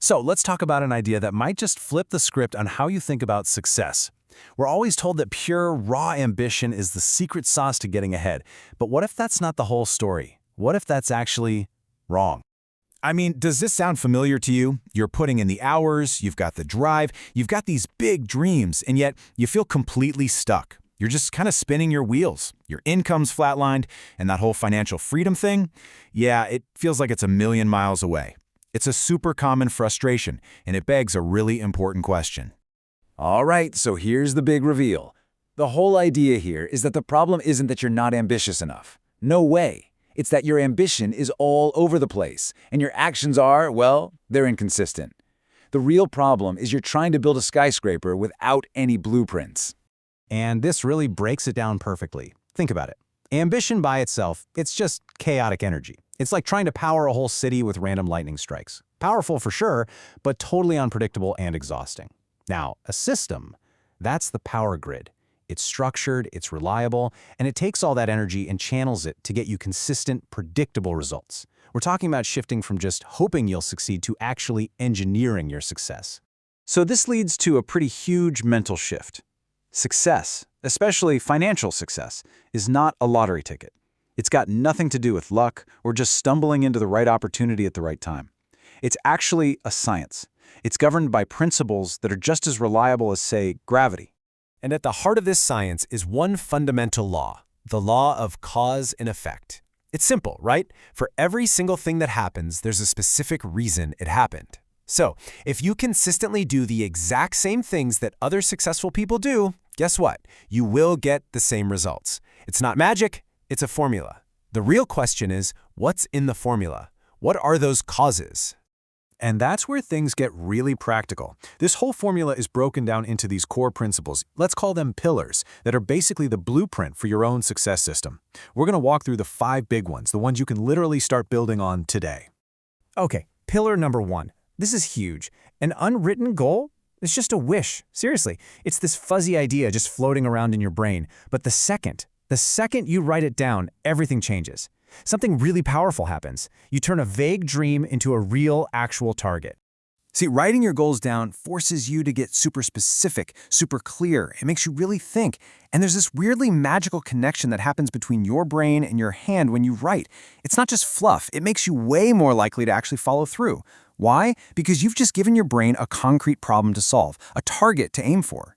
So let's talk about an idea that might just flip the script on how you think about success. We're always told that pure, raw ambition is the secret sauce to getting ahead. But what if that's not the whole story? What if that's actually wrong? I mean, does this sound familiar to you? You're putting in the hours, you've got the drive, you've got these big dreams, and yet you feel completely stuck. You're just kind of spinning your wheels. Your income's flatlined, and that whole financial freedom thing, yeah, it feels like it's a million miles away. It's a super common frustration, and it begs a really important question. All right, so here's the big reveal. The whole idea here is that the problem isn't that you're not ambitious enough. No way. It's that your ambition is all over the place, and your actions are, well, they're inconsistent. The real problem is you're trying to build a skyscraper without any blueprints. And this really breaks it down perfectly. Think about it. Ambition by itself, it's just chaotic energy. It's like trying to power a whole city with random lightning strikes. Powerful for sure, but totally unpredictable and exhausting. Now, a system, that's the power grid. It's structured, it's reliable, and it takes all that energy and channels it to get you consistent, predictable results. We're talking about shifting from just hoping you'll succeed to actually engineering your success. So this leads to a pretty huge mental shift. Success, especially financial success, is not a lottery ticket. It's got nothing to do with luck or just stumbling into the right opportunity at the right time. It's actually a science. It's governed by principles that are just as reliable as, say, gravity. And at the heart of this science is one fundamental law, the law of cause and effect. It's simple, right? For every single thing that happens, there's a specific reason it happened. So, if you consistently do the exact same things that other successful people do, guess what? You will get the same results. It's not magic, it's a formula. The real question is, what's in the formula? What are those causes? And that's where things get really practical. This whole formula is broken down into these core principles. Let's call them pillars that are basically the blueprint for your own success system. We're going to walk through the 5 big ones, the ones you can literally start building on today. Okay, pillar number 1. This is huge. An unwritten goal? It's just a wish. Seriously, it's this fuzzy idea just floating around in your brain. But the second you write it down, everything changes. Something really powerful happens. You turn a vague dream into a real, actual target. See, writing your goals down forces you to get super specific, super clear. It makes you really think. And there's this weirdly magical connection that happens between your brain and your hand when you write. It's not just fluff. It makes you way more likely to actually follow through. Why? Because you've just given your brain a concrete problem to solve, a target to aim for.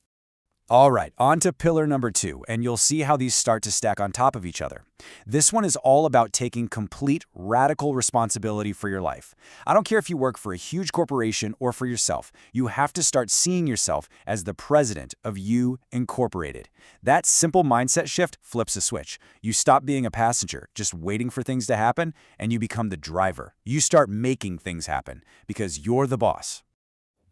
All right, on to pillar number 2, and you'll see how these start to stack on top of each other. This one is all about taking complete, radical responsibility for your life. I don't care if you work for a huge corporation or for yourself, you have to start seeing yourself as the president of You Incorporated. That simple mindset shift flips a switch. You stop being a passenger, just waiting for things to happen, and you become the driver. You start making things happen, because you're the boss.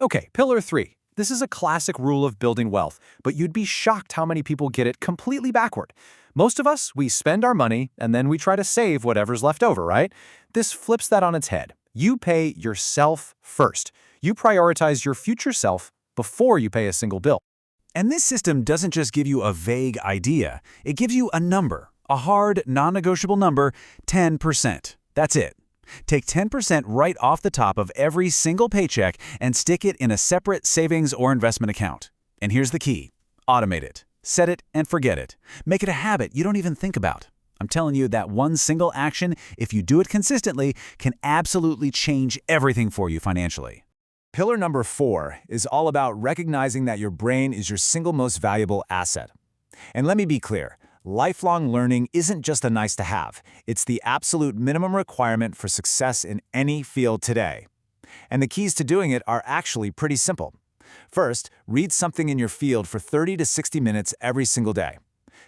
Okay, pillar 3. This is a classic rule of building wealth, but you'd be shocked how many people get it completely backward. Most of us, we spend our money and then we try to save whatever's left over, right? This flips that on its head. You pay yourself first. You prioritize your future self before you pay a single bill. And this system doesn't just give you a vague idea. It gives you a number, a hard, non-negotiable number, 10%. That's it. Take 10% right off the top of every single paycheck and stick it in a separate savings or investment account. And here's the key. Automate it. Set it and forget it. Make it a habit you don't even think about. I'm telling you that one single action, if you do it consistently, can absolutely change everything for you financially. Pillar number 4 is all about recognizing that your brain is your single most valuable asset. And let me be clear. Lifelong learning isn't just a nice to have. It's the absolute minimum requirement for success in any field today. And the keys to doing it are actually pretty simple. First, read something in your field for 30 to 60 minutes every single day.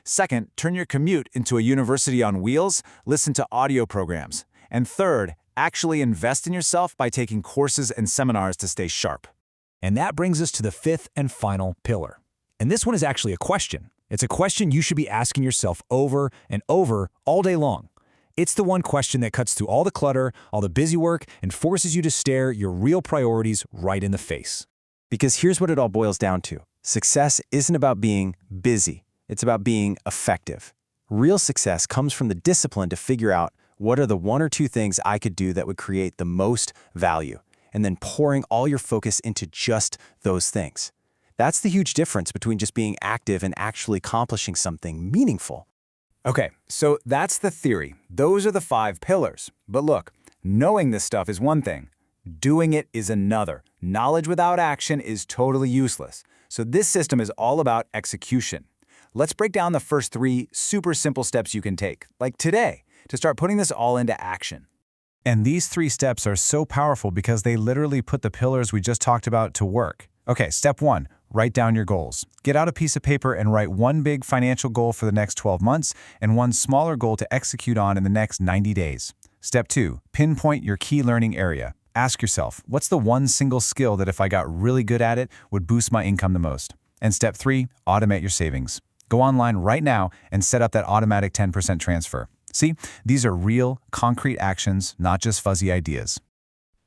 Second, turn your commute into a university on wheels, listen to audio programs. And third, actually invest in yourself by taking courses and seminars to stay sharp. And that brings us to the 5th and final pillar. And this one is actually a question. It's a question you should be asking yourself over and over all day long. It's the one question that cuts through all the clutter, all the busy work, and forces you to stare your real priorities right in the face. Because here's what it all boils down to. Success isn't about being busy. It's about being effective. Real success comes from the discipline to figure out what are the 1 or 2 things I could do that would create the most value. and then pouring all your focus into just those things. That's the huge difference between just being active and actually accomplishing something meaningful. Okay, so that's the theory. Those are the 5 pillars. But look, knowing this stuff is one thing. Doing it is another. Knowledge without action is totally useless. So this system is all about execution. Let's break down the first 3 super simple steps you can take, like today, to start putting this all into action. And these 3 steps are so powerful because they literally put the pillars we just talked about to work. Okay, step 1, write down your goals. Get out a piece of paper and write one big financial goal for the next 12 months and one smaller goal to execute on in the next 90 days. Step 2, pinpoint your key learning area. Ask yourself, what's the one single skill that if I got really good at it would boost my income the most? And step 3, automate your savings. Go online right now and set up that automatic 10% transfer. See, these are real, concrete actions, not just fuzzy ideas.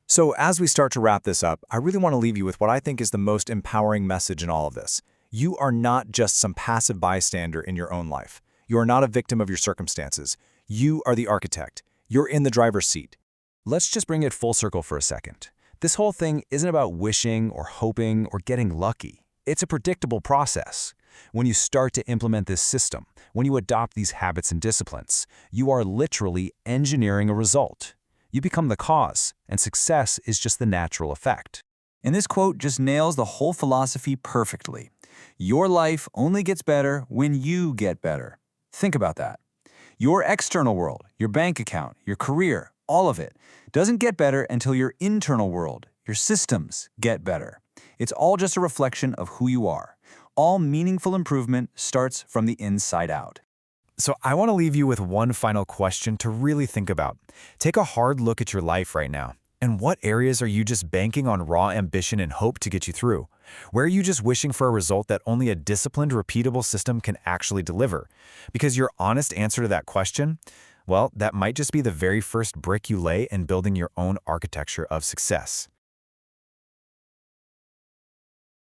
So as we start to wrap this up, I really want to leave you with what I think is the most empowering message in all of this. You are not just some passive bystander in your own life. You are not a victim of your circumstances. You are the architect. You're in the driver's seat. Let's just bring it full circle for a second. This whole thing isn't about wishing or hoping or getting lucky. It's a predictable process. When you start to implement this system, when you adopt these habits and disciplines, you are literally engineering a result. You become the cause, and success is just the natural effect. And this quote just nails the whole philosophy perfectly. Your life only gets better when you get better. Think about that. Your external world, your bank account, your career, all of it, doesn't get better until your internal world, your systems, get better. It's all just a reflection of who you are. All meaningful improvement starts from the inside out. So I want to leave you with one final question to really think about. Take a hard look at your life right now. And what areas are you just banking on raw ambition and hope to get you through? Where are you just wishing for a result that only a disciplined, repeatable system can actually deliver? Because your honest answer to that question, well, that might just be the very first brick you lay in building your own architecture of success.